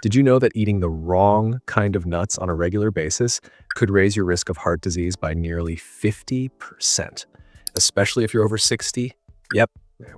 Did you know that eating the wrong kind of nuts on a regular basis could raise your risk of heart disease by nearly 50%, especially if you're over 60? Yep,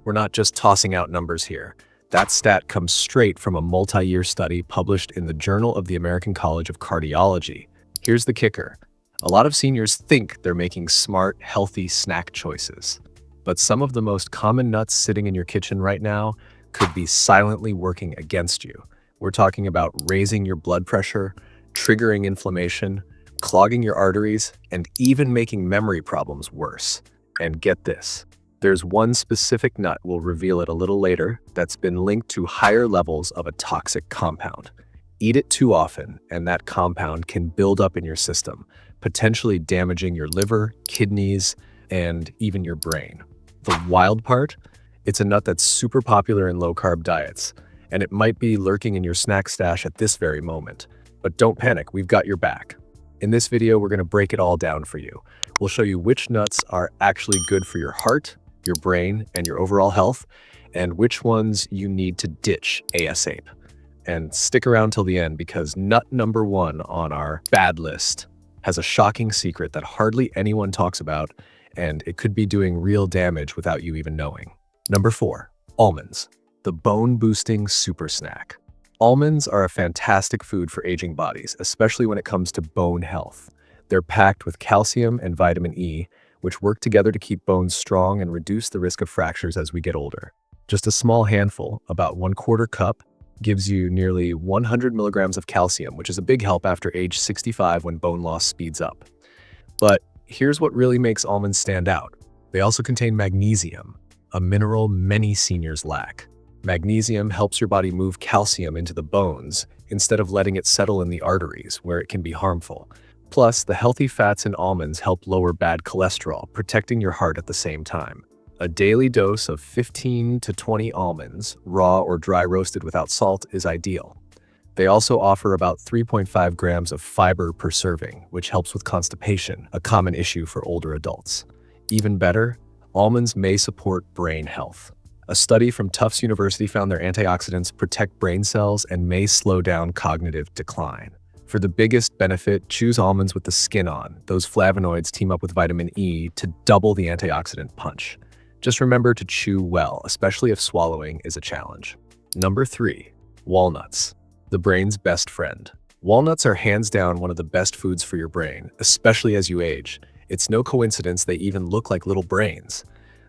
we're not just tossing out numbers here. That stat comes straight from a multi-year study published in the Journal of the American College of Cardiology. Here's the kicker. A lot of seniors think they're making smart, healthy snack choices. But some of the most common nuts sitting in your kitchen right now could be silently working against you. We're talking about raising your blood pressure, triggering inflammation, clogging your arteries, and even making memory problems worse. And get this, there's one specific nut, we'll reveal it a little later, that's been linked to higher levels of a toxic compound. Eat it too often, and that compound can build up in your system, potentially damaging your liver, kidneys, and even your brain. The wild part? It's a nut that's super popular in low-carb diets, and it might be lurking in your snack stash at this very moment. But don't panic, we've got your back. In this video, we're going to break it all down for you. We'll show you which nuts are actually good for your heart, your brain, and your overall health, and which ones you need to ditch ASAP. And stick around till the end because nut number one on our bad list has a shocking secret that hardly anyone talks about, and it could be doing real damage without you even knowing. Number 4, almonds, the bone-boosting super snack. Almonds are a fantastic food for aging bodies, especially when it comes to bone health. They're packed with calcium and vitamin E, which work together to keep bones strong and reduce the risk of fractures as we get older. Just a small handful, about 1/4 cup, gives you nearly 100 milligrams of calcium, which is a big help after age 65 when bone loss speeds up. But here's what really makes almonds stand out. They also contain magnesium, a mineral many seniors lack. Magnesium helps your body move calcium into the bones instead of letting it settle in the arteries where it can be harmful. Plus, the healthy fats in almonds help lower bad cholesterol, protecting your heart at the same time. A daily dose of 15 to 20 almonds, raw or dry roasted without salt, is ideal. They also offer about 3.5 grams of fiber per serving, which helps with constipation, a common issue for older adults. Even better, almonds may support brain health. A study from Tufts University found their antioxidants protect brain cells and may slow down cognitive decline. For the biggest benefit, choose almonds with the skin on. Those flavonoids team up with vitamin E to double the antioxidant punch. Just remember to chew well, especially if swallowing is a challenge. Number 3, walnuts, the brain's best friend. Walnuts are hands down one of the best foods for your brain, especially as you age. It's no coincidence they even look like little brains.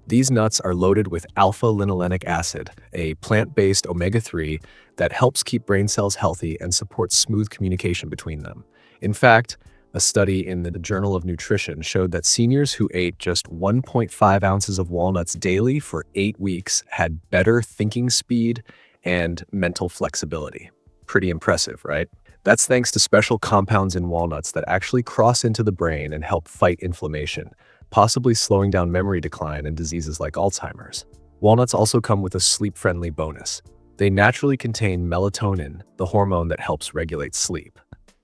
These nuts are loaded with alpha-linolenic acid, a plant-based omega-3 that helps keep brain cells healthy and supports smooth communication between them. In fact, a study in the Journal of Nutrition showed that seniors who ate just 1.5 ounces of walnuts daily for 8 weeks had better thinking speed and mental flexibility. Pretty impressive, right? That's thanks to special compounds in walnuts that actually cross into the brain and help fight inflammation, possibly slowing down memory decline and diseases like Alzheimer's. Walnuts also come with a sleep-friendly bonus. They naturally contain melatonin, the hormone that helps regulate sleep.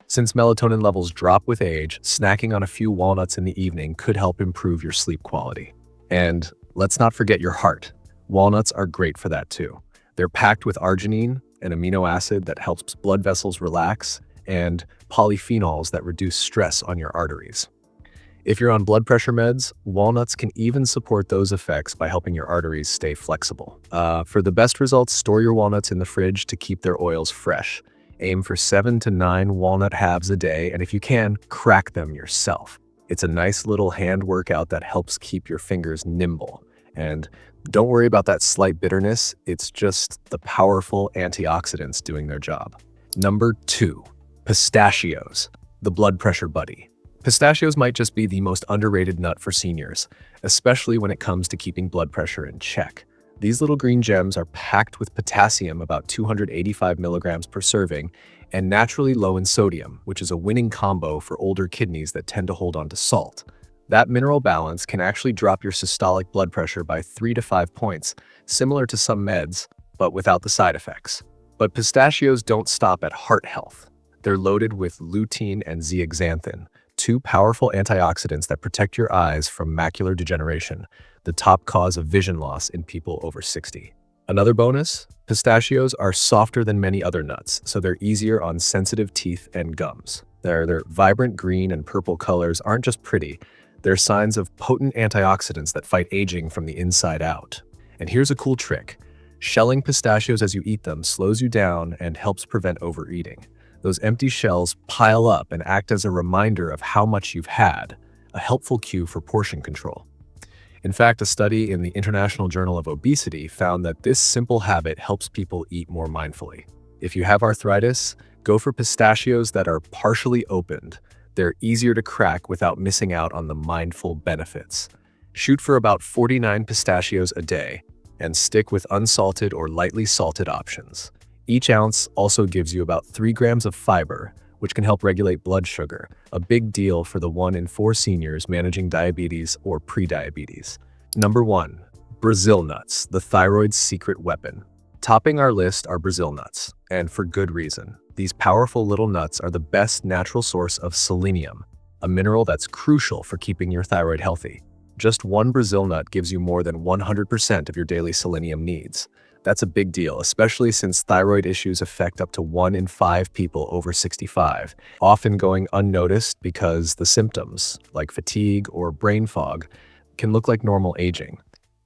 Since melatonin levels drop with age, snacking on a few walnuts in the evening could help improve your sleep quality. And let's not forget your heart. Walnuts are great for that too. They're packed with arginine, an amino acid that helps blood vessels relax, and polyphenols that reduce stress on your arteries. If you're on blood pressure meds, walnuts can even support those effects by helping your arteries stay flexible. For the best results, store your walnuts in the fridge to keep their oils fresh. Aim for 7 to 9 walnut halves a day, and if you can, crack them yourself. It's a nice little hand workout that helps keep your fingers nimble. And don't worry about that slight bitterness, it's just the powerful antioxidants doing their job. Number 2, pistachios, the blood pressure buddy. Pistachios might just be the most underrated nut for seniors, especially when it comes to keeping blood pressure in check. These little green gems are packed with potassium, about 285 milligrams per serving, and naturally low in sodium, which is a winning combo for older kidneys that tend to hold on to salt. That mineral balance can actually drop your systolic blood pressure by 3 to 5 points, similar to some meds, but without the side effects. But pistachios don't stop at heart health. They're loaded with lutein and zeaxanthin, 2 powerful antioxidants that protect your eyes from macular degeneration, the top cause of vision loss in people over 60. Another bonus, pistachios are softer than many other nuts, so they're easier on sensitive teeth and gums. Their vibrant green and purple colors aren't just pretty, they're signs of potent antioxidants that fight aging from the inside out. And here's a cool trick. Shelling pistachios as you eat them slows you down and helps prevent overeating. Those empty shells pile up and act as a reminder of how much you've had, a helpful cue for portion control. In fact, a study in the International Journal of Obesity found that this simple habit helps people eat more mindfully. If you have arthritis, go for pistachios that are partially opened. They're easier to crack without missing out on the mindful benefits. Shoot for about 49 pistachios a day and stick with unsalted or lightly salted options. Each ounce also gives you about 3 grams of fiber, which can help regulate blood sugar, a big deal for the 1 in 4 seniors managing diabetes or prediabetes. Number 1, Brazil nuts, the thyroid's secret weapon. Topping our list are Brazil nuts, and for good reason. These powerful little nuts are the best natural source of selenium, a mineral that's crucial for keeping your thyroid healthy. Just one Brazil nut gives you more than 100% of your daily selenium needs. That's a big deal, especially since thyroid issues affect up to 1 in 5 people over 65, often going unnoticed because the symptoms, like fatigue or brain fog, can look like normal aging.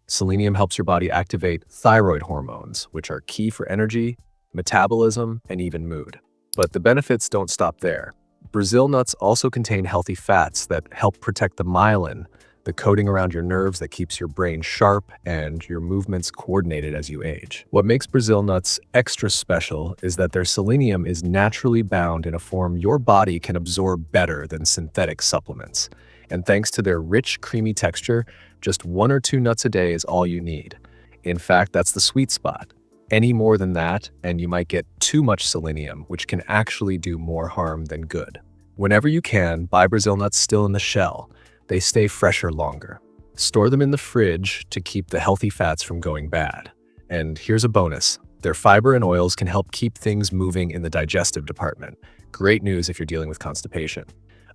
Selenium helps your body activate thyroid hormones, which are key for energy, metabolism, and even mood. But the benefits don't stop there. Brazil nuts also contain healthy fats that help protect the myelin, the coating around your nerves that keeps your brain sharp and your movements coordinated as you age. What makes Brazil nuts extra special is that their selenium is naturally bound in a form your body can absorb better than synthetic supplements. And thanks to their rich, creamy texture, just 1 or 2 nuts a day is all you need. In fact, that's the sweet spot. Any more than that, and you might get too much selenium, which can actually do more harm than good. Whenever you can, buy Brazil nuts still in the shell. They stay fresher longer. Store them in the fridge to keep the healthy fats from going bad. And here's a bonus. Their fiber and oils can help keep things moving in the digestive department. Great news if you're dealing with constipation.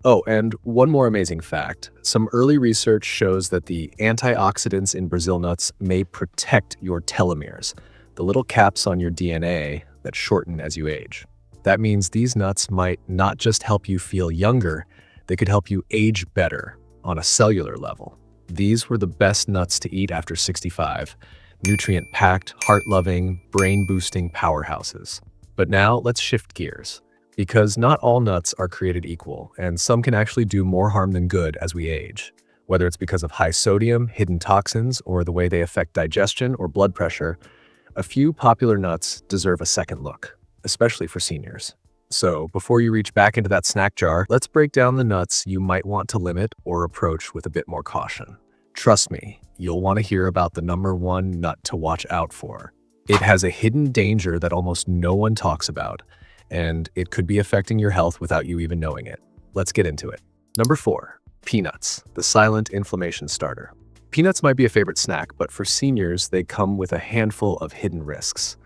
Oh, and one more amazing fact. Some early research shows that the antioxidants in Brazil nuts may protect your telomeres, the little caps on your DNA that shorten as you age. That means these nuts might not just help you feel younger, they could help you age better on a cellular level. These were the best nuts to eat after 65, nutrient-packed, heart-loving, brain-boosting powerhouses. But now let's shift gears, because not all nuts are created equal, and some can actually do more harm than good as we age. Whether it's because of high sodium, hidden toxins, or the way they affect digestion or blood pressure, a few popular nuts deserve a second look, especially for seniors. So, before you reach back into that snack jar, let's break down the nuts you might want to limit or approach with a bit more caution. Trust me, you'll want to hear about the number 1 nut to watch out for. It has a hidden danger that almost no one talks about, and it could be affecting your health without you even knowing it. Let's get into it. Number 4, peanuts, the silent inflammation starter. Peanuts might be a favorite snack, but for seniors, they come with a handful of hidden risks.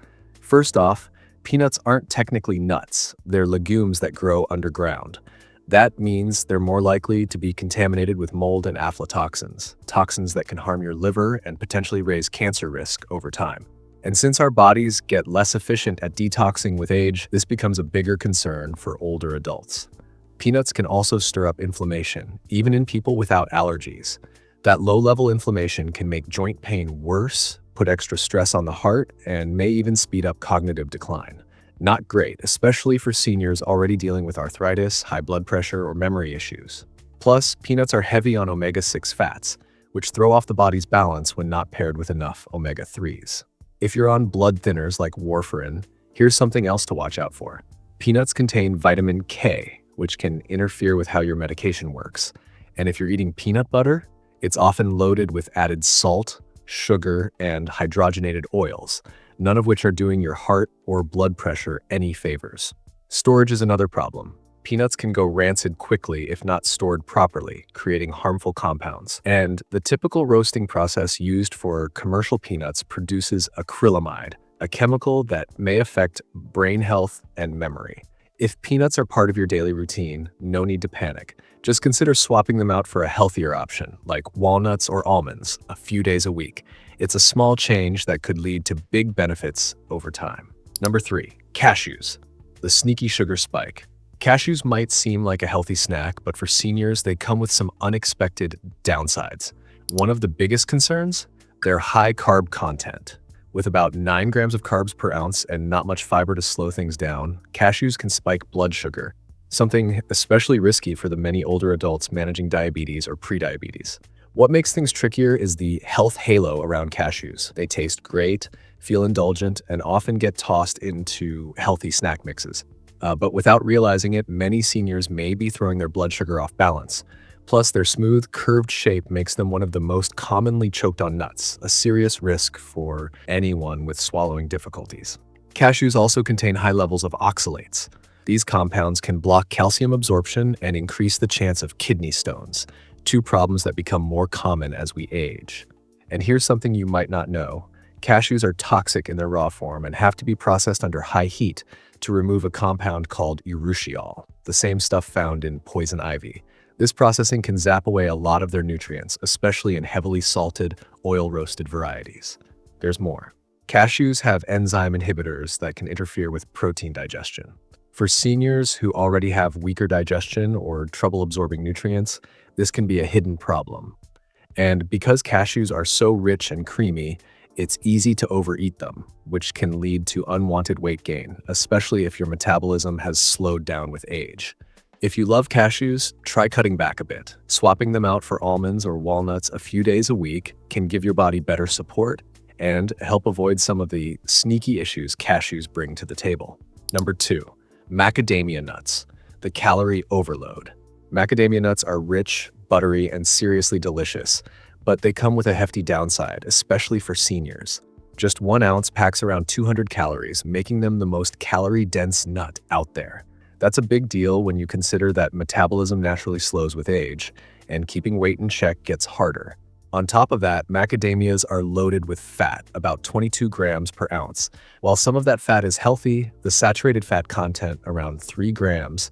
First off, peanuts aren't technically nuts, they're legumes that grow underground. That means they're more likely to be contaminated with mold and aflatoxins, toxins that can harm your liver and potentially raise cancer risk over time. And since our bodies get less efficient at detoxing with age, this becomes a bigger concern for older adults. Peanuts can also stir up inflammation, even in people without allergies. That low-level inflammation can make joint pain worse, put extra stress on the heart, and may even speed up cognitive decline. Not great, especially for seniors already dealing with arthritis, high blood pressure, or memory issues. Plus, peanuts are heavy on omega-6 fats, which throw off the body's balance when not paired with enough omega-3s. If you're on blood thinners like warfarin, here's something else to watch out for. Peanuts contain vitamin K, which can interfere with how your medication works. And if you're eating peanut butter, it's often loaded with added salt, sugar, and hydrogenated oils, none of which are doing your heart or blood pressure any favors. Storage is another problem. Peanuts can go rancid quickly if not stored properly, creating harmful compounds. And the typical roasting process used for commercial peanuts produces acrylamide, a chemical that may affect brain health and memory. If peanuts are part of your daily routine, no need to panic. Just consider swapping them out for a healthier option, like walnuts or almonds, a few days a week. It's a small change that could lead to big benefits over time. Number 3, cashews, the sneaky sugar spike. Cashews might seem like a healthy snack, but for seniors, they come with some unexpected downsides. One of the biggest concerns? Their high carb content. With about 9 grams of carbs per ounce and not much fiber to slow things down, cashews can spike blood sugar, something especially risky for the many older adults managing diabetes or prediabetes. What makes things trickier is the health halo around cashews. They taste great, feel indulgent, and often get tossed into healthy snack mixes. But without realizing it, many seniors may be throwing their blood sugar off balance. Plus, their smooth, curved shape makes them one of the most commonly choked on nuts, a serious risk for anyone with swallowing difficulties. Cashews also contain high levels of oxalates. These compounds can block calcium absorption and increase the chance of kidney stones, two problems that become more common as we age. And here's something you might not know. Cashews are toxic in their raw form and have to be processed under high heat to remove a compound called urushiol, the same stuff found in poison ivy. This processing can zap away a lot of their nutrients, especially in heavily salted, oil-roasted varieties. There's more. Cashews have enzyme inhibitors that can interfere with protein digestion. For seniors who already have weaker digestion or trouble absorbing nutrients, this can be a hidden problem. And because cashews are so rich and creamy, it's easy to overeat them, which can lead to unwanted weight gain, especially if your metabolism has slowed down with age. If you love cashews, try cutting back a bit. Swapping them out for almonds or walnuts a few days a week can give your body better support and help avoid some of the sneaky issues cashews bring to the table. Number 2, macadamia nuts, the calorie overload. Macadamia nuts are rich, buttery, and seriously delicious, but they come with a hefty downside, especially for seniors. Just 1 ounce packs around 200 calories, making them the most calorie-dense nut out there. That's a big deal when you consider that metabolism naturally slows with age, and keeping weight in check gets harder. On top of that, macadamias are loaded with fat, about 22 grams per ounce. While some of that fat is healthy, the saturated fat content, around 3 grams,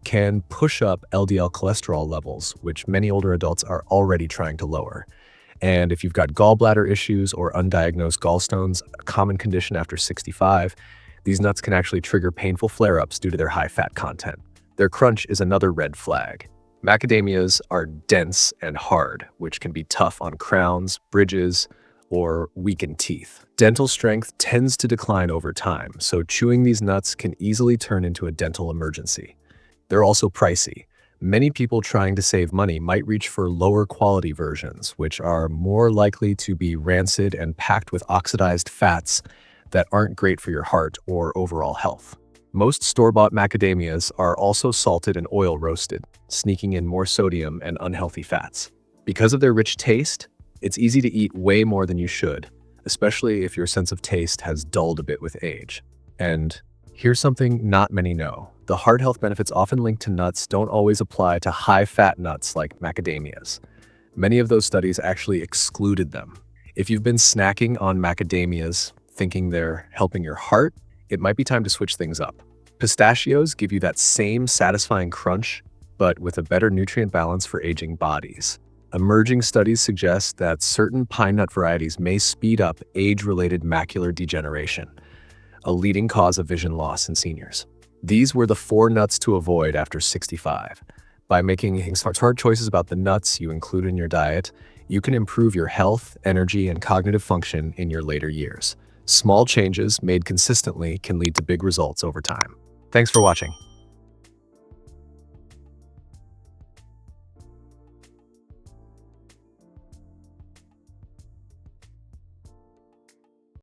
can push up LDL cholesterol levels, which many older adults are already trying to lower. And if you've got gallbladder issues or undiagnosed gallstones, a common condition after 65, these nuts can actually trigger painful flare-ups due to their high fat content. Their crunch is another red flag. Macadamias are dense and hard, which can be tough on crowns, bridges, or weakened teeth. Dental strength tends to decline over time, so chewing these nuts can easily turn into a dental emergency. They're also pricey. Many people trying to save money might reach for lower quality versions, which are more likely to be rancid and packed with oxidized fats that aren't great for your heart or overall health. Most store-bought macadamias are also salted and oil roasted, sneaking in more sodium and unhealthy fats. Because of their rich taste, it's easy to eat way more than you should, especially if your sense of taste has dulled a bit with age. And here's something not many know. The heart health benefits often linked to nuts don't always apply to high-fat nuts like macadamias. Many of those studies actually excluded them. If you've been snacking on macadamias, thinking they're helping your heart, it might be time to switch things up. Pistachios give you that same satisfying crunch, but with a better nutrient balance for aging bodies. Emerging studies suggest that certain pine nut varieties may speed up age-related macular degeneration, a leading cause of vision loss in seniors. These were the 4 nuts to avoid after 65. By making smart choices about the nuts you include in your diet, you can improve your health, energy, and cognitive function in your later years. Small changes made consistently can lead to big results over time. Thanks for watching.